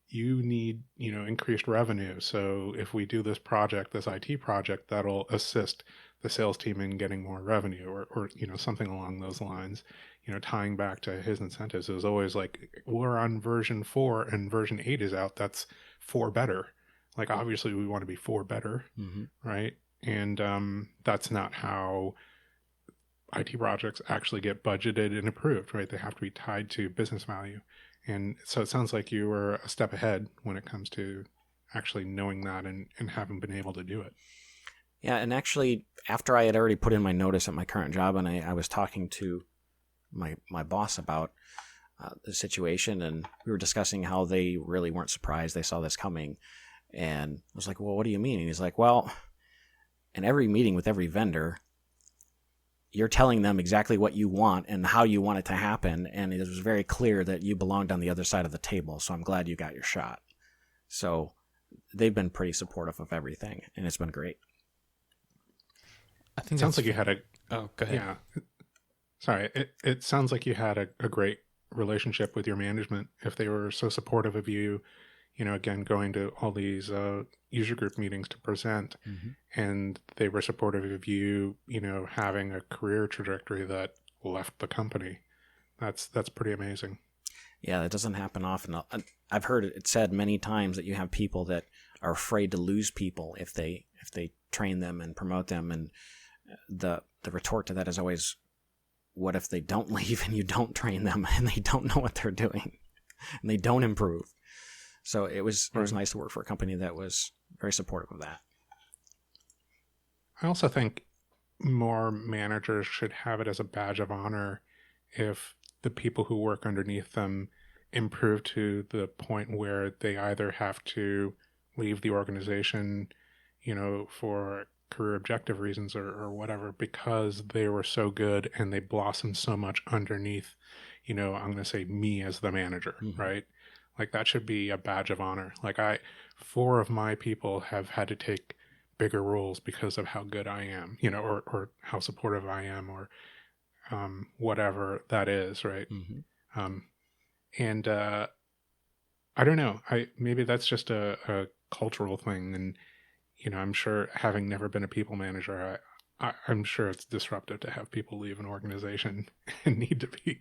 you need, increased revenue. So if we do this project, this IT project, that'll assist the sales team in getting more revenue or something along those lines, tying back to his incentives. It was always like, we're on version 4 and version 8 is out. That's 4 better. Like, obviously we want to be 4 better, right? And that's not how IT projects actually get budgeted and approved, right? They have to be tied to business value. And so it sounds like you were a step ahead when it comes to actually knowing that and having been able to do it. Yeah, and actually, after I had already put in my notice at my current job, and I was talking to my boss about the situation, and we were discussing how they really weren't surprised they saw this coming. And I was like, well, what do you mean? And he's like, well, in every meeting with every vendor, you're telling them exactly what you want and how you want it to happen, and it was very clear that you belonged on the other side of the table, so I'm glad you got your shot. So they've been pretty supportive of everything, and it's been great. I think it sounds like you had a... Oh, go ahead. Yeah. Sorry. It sounds like you had a great relationship with your management if they were so supportive of you, again, going to all these user group meetings to present, and they were supportive of you, having a career trajectory that left the company. That's pretty amazing. Yeah, that doesn't happen often. I've heard it said many times that you have people that are afraid to lose people if they train them and promote them, and the retort to that is always, what if they don't leave and you don't train them and they don't know what they're doing and they don't improve? So it was nice to work for a company that was very supportive of that. I also think more managers should have it as a badge of honor if the people who work underneath them improve to the point where they either have to leave the organization, for career objective reasons or whatever, because they were so good and they blossomed so much underneath, I'm going to say me as the manager, right? Like, that should be a badge of honor. Like, 4 of my people have had to take bigger roles because of how good I am, or how supportive I am, or whatever that is, right? And I don't know. Maybe that's just a cultural thing, and I'm sure, having never been a people manager, I'm sure it's disruptive to have people leave an organization and need to be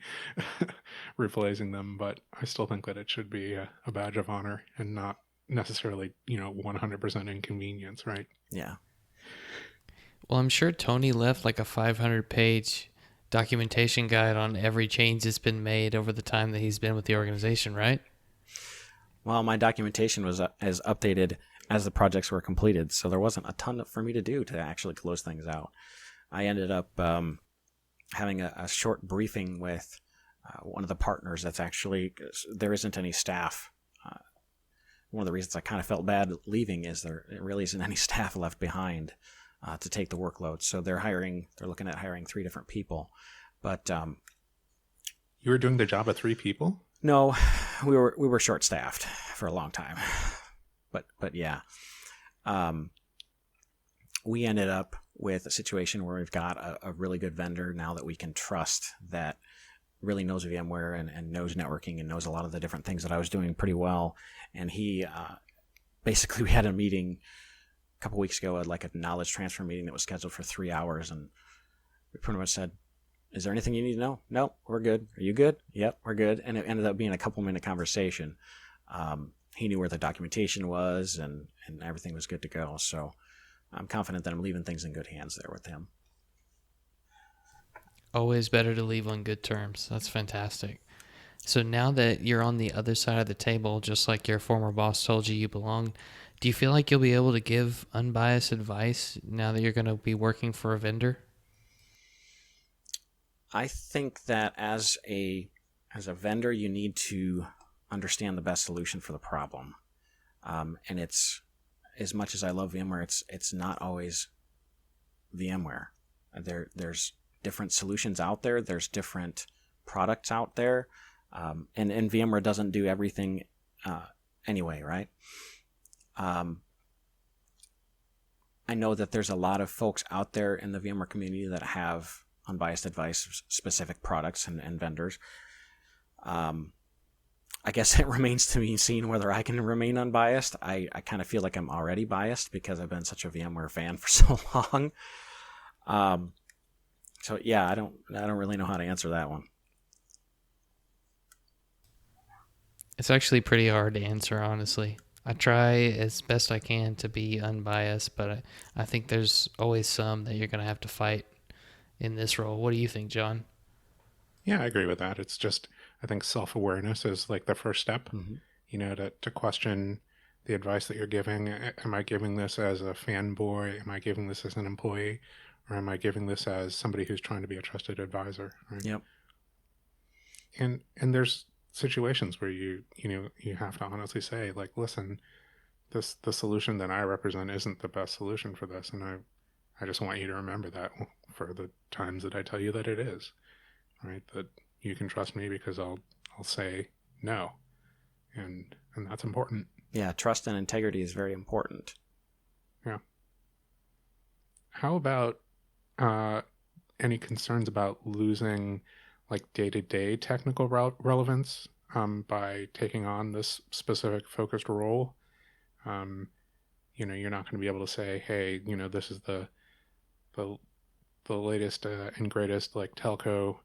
replacing them, but I still think that it should be a badge of honor and not necessarily, 100% inconvenience, right? Yeah. Well, I'm sure Tony left like a 500-page documentation guide on every change that's been made over the time that he's been with the organization, right? Well, my documentation was as updated as the projects were completed, so there wasn't a ton for me to do to actually close things out. I ended up having a short briefing with one of the partners. That's actually, there isn't any staff. One of the reasons I kind of felt bad leaving is there really isn't any staff left behind to take the workload. So they're looking at hiring 3 different people. But You were doing the job of 3 people? no, we were short staffed for a long time. But yeah, we ended up with a situation where we've got a really good vendor now that we can trust, that really knows VMware and knows networking and knows a lot of the different things that I was doing pretty well. And he basically, we had a meeting a couple weeks ago, like a knowledge transfer meeting that was scheduled for 3 hours, and we pretty much said, is there anything you need to know? No, we're good. Are you good? Yep, we're good. And it ended up being a couple-minute conversation. He knew where the documentation was, and everything was good to go. So I'm confident that I'm leaving things in good hands there with him. Always better to leave on good terms. That's fantastic. So now that you're on the other side of the table, just like your former boss told you belonged, do you feel like you'll be able to give unbiased advice now that you're going to be working for a vendor? I think that as a vendor, you need to understand the best solution for the problem. And it's, as much as I love VMware, it's not always VMware. There's different solutions out there. There's different products out there. And VMware doesn't do everything anyway, right? I know that there's a lot of folks out there in the VMware community that have unbiased advice, specific products and vendors. I guess it remains to be seen whether I can remain unbiased. I kind of feel like I'm already biased because I've been such a VMware fan for so long. So yeah, I don't really know how to answer that one. It's actually pretty hard to answer, honestly. I try as best I can to be unbiased, but I think there's always some that you're going to have to fight in this role. What do you think, John? Yeah, I agree with that. It's just, I think self-awareness is like the first step, Mm-hmm. to question the advice that you're giving. Am I giving this as a fanboy? Am I giving this as an employee? Or am I giving this as somebody who's trying to be a trusted advisor? Right? Yep. And there's situations where you have to honestly say, like, listen, the solution that I represent isn't the best solution for this, and I just want you to remember that for the times that I tell you that it is, right? That you can trust me because I'll say no, and that's important. Yeah, trust and integrity is very important. Yeah. How about any concerns about losing like day-to-day technical relevance by taking on this specific focused role? You're not going to be able to say, hey, this is the latest and greatest like telco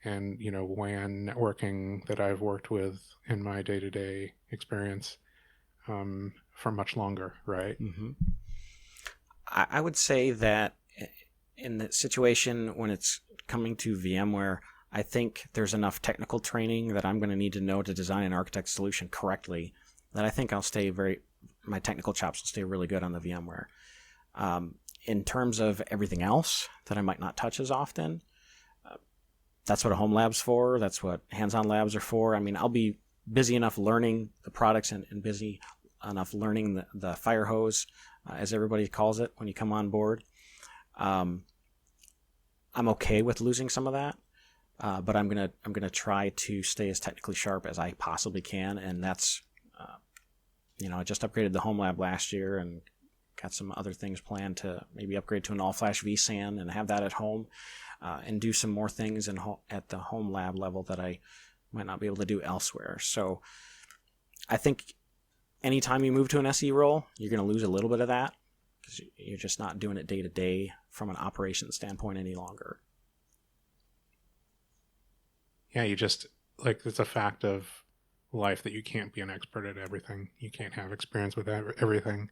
and WAN networking that I've worked with in my day-to-day experience for much longer, right? Mm-hmm. I would say that in the situation when it's coming to VMware, I think there's enough technical training that I'm going to need to know to design and architect a solution correctly that I think my technical chops will stay really good on the VMware. In terms of everything else that I might not touch as often, that's what a home lab's for. That's what hands-on labs are for. I mean, I'll be busy enough learning the products and busy enough learning the fire hose, as everybody calls it, when you come on board. I'm okay with losing some of that, but I'm gonna try to stay as technically sharp as I possibly can, and that's I just upgraded the home lab last year and got some other things planned to maybe upgrade to an all-flash vSAN and have that at home, and do some more things at the home lab level that I might not be able to do elsewhere. So I think anytime you move to an SE role, you're going to lose a little bit of that because you're just not doing it day to day from an operations standpoint any longer. Yeah, you just it's a fact of life that you can't be an expert at everything. You can't have experience with everything.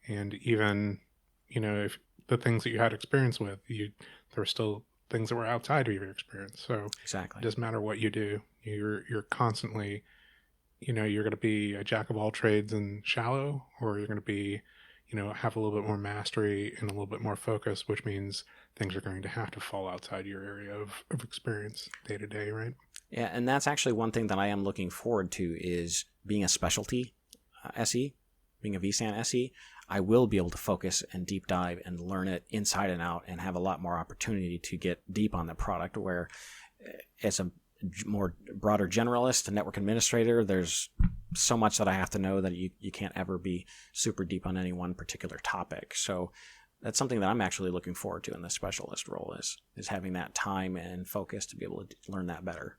And even, if the things that you had experience with, there were still things that were outside of your experience. So Exactly. it doesn't matter what you do. You're constantly, you're going to be a jack of all trades and shallow, or you're going to be, have a little bit more mastery and a little bit more focus, which means things are going to have to fall outside your area of experience day to day, right? Yeah, and that's actually one thing that I am looking forward to is being a specialty SE, being a vSAN SE. I will be able to focus and deep dive and learn it inside and out and have a lot more opportunity to get deep on the product, where as a more broader generalist and network administrator, there's so much that I have to know that you can't ever be super deep on any one particular topic. So that's something that I'm actually looking forward to in the specialist role is having that time and focus to be able to learn that better.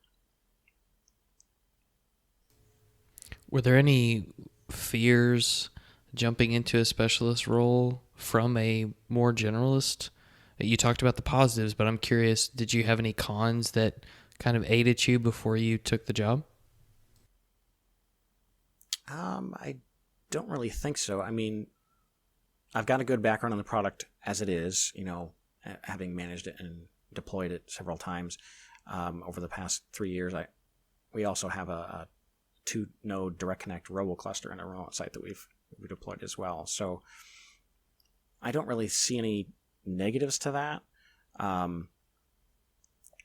Were there any fears jumping into a specialist role from a more generalist? You talked about the positives, but I'm curious, did you have any cons that kind of aided you before you took the job? I don't really think so. I mean, I've got a good background on the product as it is, having managed it and deployed it several times over the past 3 years. We also have a 2-node direct connect robo cluster in a remote site that we deployed as well. So I don't really see any negatives to that.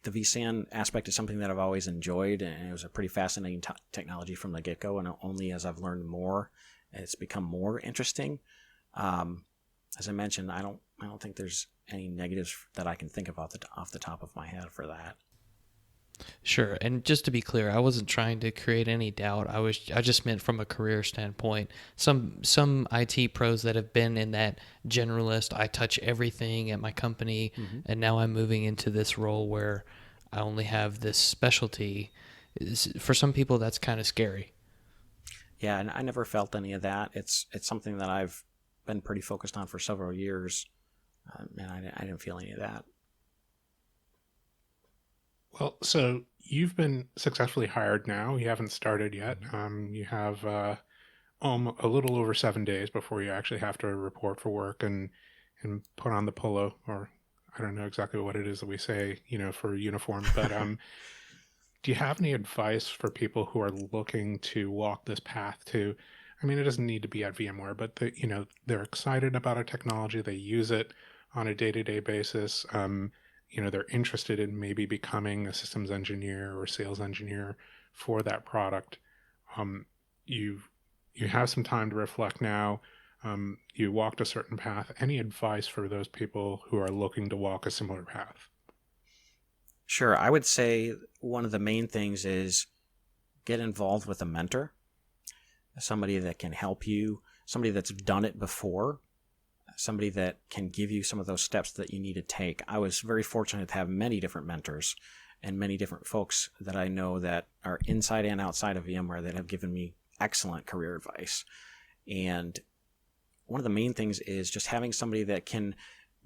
The vSAN aspect is something that I've always enjoyed, and it was a pretty fascinating technology from the get-go, and only as I've learned more, it's become more interesting. As I mentioned, I don't think there's any negatives that I can think of off the top of my head for that. Sure, and just to be clear, I wasn't trying to create any doubt. I just meant from a career standpoint. Some IT pros that have been in that generalist, I touch everything at my company, and now I'm moving into this role where I only have this specialty. For some people, that's kind of scary. Yeah, and I never felt any of that. It's something that I've been pretty focused on for several years, and I didn't feel any of that. Well, so you've been successfully hired now. You haven't started yet. You have a little over 7 days before you actually have to report for work and put on the polo, or I don't know exactly what it is that we say, for uniform. But do you have any advice for people who are looking to walk this path to? I mean, it doesn't need to be at VMware, but they're excited about a technology. They use it on a day-to-day basis. They're interested in maybe becoming a systems engineer or sales engineer for that product. You have some time to reflect now. You walked a certain path. Any advice for those people who are looking to walk a similar path? Sure. I would say one of the main things is get involved with a mentor, somebody that can help you, somebody that's done it before, somebody that can give you some of those steps that you need to take. I was very fortunate to have many different mentors and many different folks that I know that are inside and outside of VMware that have given me excellent career advice. And one of the main things is just having somebody that can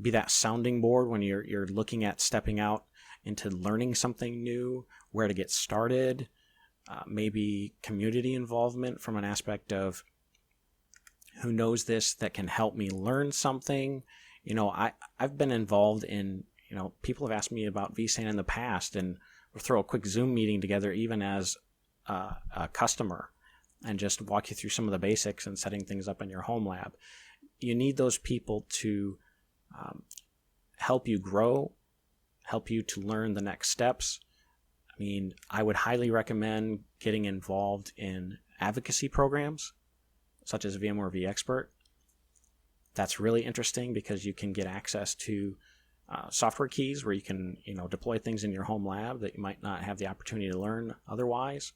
be that sounding board when you're looking at stepping out into learning something new, where to get started, maybe community involvement from an aspect of who knows this that can help me learn something. I've been involved in, people have asked me about vSAN in the past, and we'll throw a quick Zoom meeting together even as a customer and just walk you through some of the basics and setting things up in your home lab. You need those people to help you grow, help you to learn the next steps. I mean, I would highly recommend getting involved in advocacy programs such as VMware vExpert. That's really interesting because you can get access to software keys where you can, deploy things in your home lab that you might not have the opportunity to learn otherwise.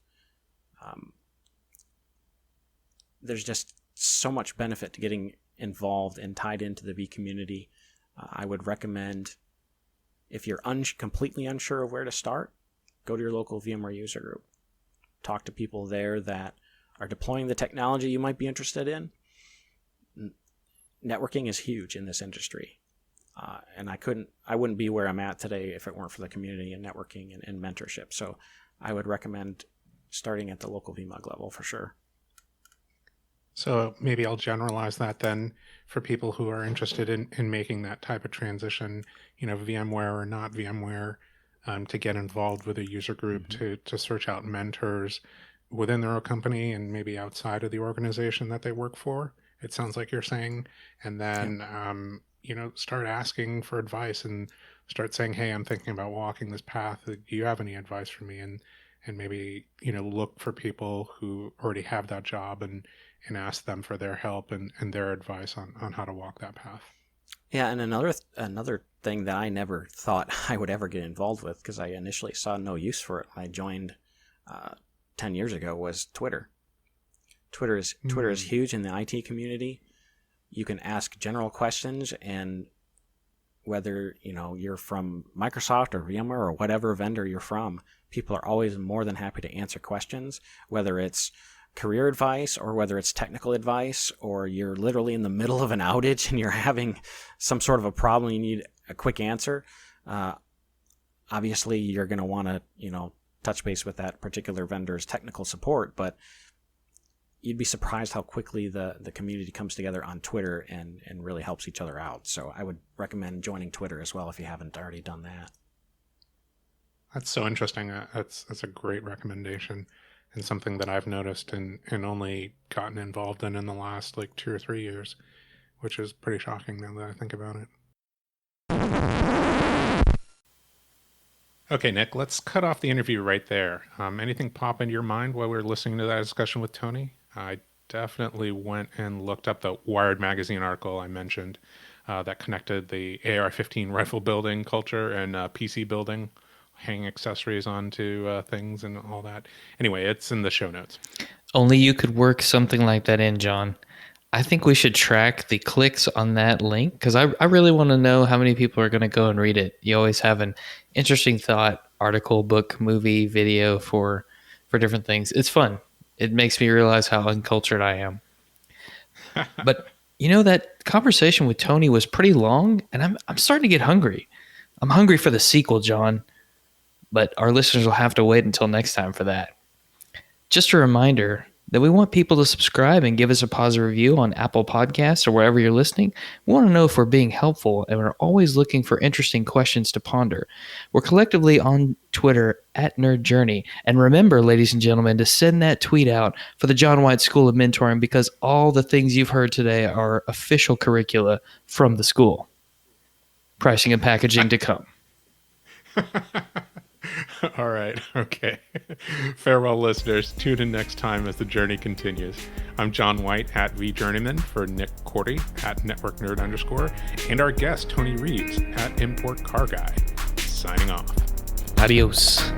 There's just so much benefit to getting involved and tied into the V community. I would recommend, if you're completely unsure of where to start, go to your local VMware user group. Talk to people there that are deploying the technology you might be interested in. Networking is huge in this industry. And I wouldn't be where I'm at today if it weren't for the community and networking and mentorship. So I would recommend starting at the local VMUG level for sure. So maybe I'll generalize that then for people who are interested in making that type of transition, VMware or not VMware, to get involved with a user group, to search out mentors within their own company and maybe outside of the organization that they work for. It sounds like you're saying. And then start asking for advice and start saying, hey, I'm thinking about walking this path. Do you have any advice for me? And maybe, look for people who already have that job and ask them for their help and their advice on how to walk that path. Yeah, and another thing that I never thought I would ever get involved with, because I initially saw no use for it when I joined 10 years ago, was Twitter. Twitter is huge in the IT community. You can ask general questions, and whether you're from Microsoft or VMware or whatever vendor you're from, people are always more than happy to answer questions, whether it's career advice or whether it's technical advice, or you're literally in the middle of an outage and you're having some sort of a problem, you need a quick answer. Obviously, you're going to want to touch base with that particular vendor's technical support, but you'd be surprised how quickly the community comes together on Twitter and really helps each other out. So I would recommend joining Twitter as well if you haven't already done that. That's so interesting. That's a great recommendation, and something that I've noticed and only gotten involved in the last 2 or 3 years, which is pretty shocking now that I think about it. Okay, Nick, let's cut off the interview right there. Anything pop into your mind while we were listening to that discussion with Tony? I definitely went and looked up the Wired magazine article I mentioned that connected the AR-15 rifle building culture and PC building, hanging accessories onto things and all that. Anyway, it's in the show notes. Only you could work something like that in, John. I think we should track the clicks on that link, because I really want to know how many people are going to go and read it. You always have an interesting thought, article, book, movie, video for different things. It's fun. It makes me realize how uncultured I am. But that conversation with Tony was pretty long, and I'm starting to get hungry. I'm hungry for the sequel, John. But our listeners will have to wait until next time for that. Just a reminder that we want people to subscribe and give us a positive review on Apple Podcasts or wherever you're listening. We want to know if we're being helpful, and we're always looking for interesting questions to ponder. We're collectively on Twitter at Nerd Journey. And remember, ladies and gentlemen, to send that tweet out for the John White School of Mentoring, because all the things you've heard today are official curricula from the school. Pricing and packaging to come. All right. Okay. Farewell, listeners. Tune in next time as the journey continues. I'm John White at VJourneyman, for Nick Cordy at NetworkNerd_, and our guest, Tony Reeves at Import Car Guy. Signing off. Adios.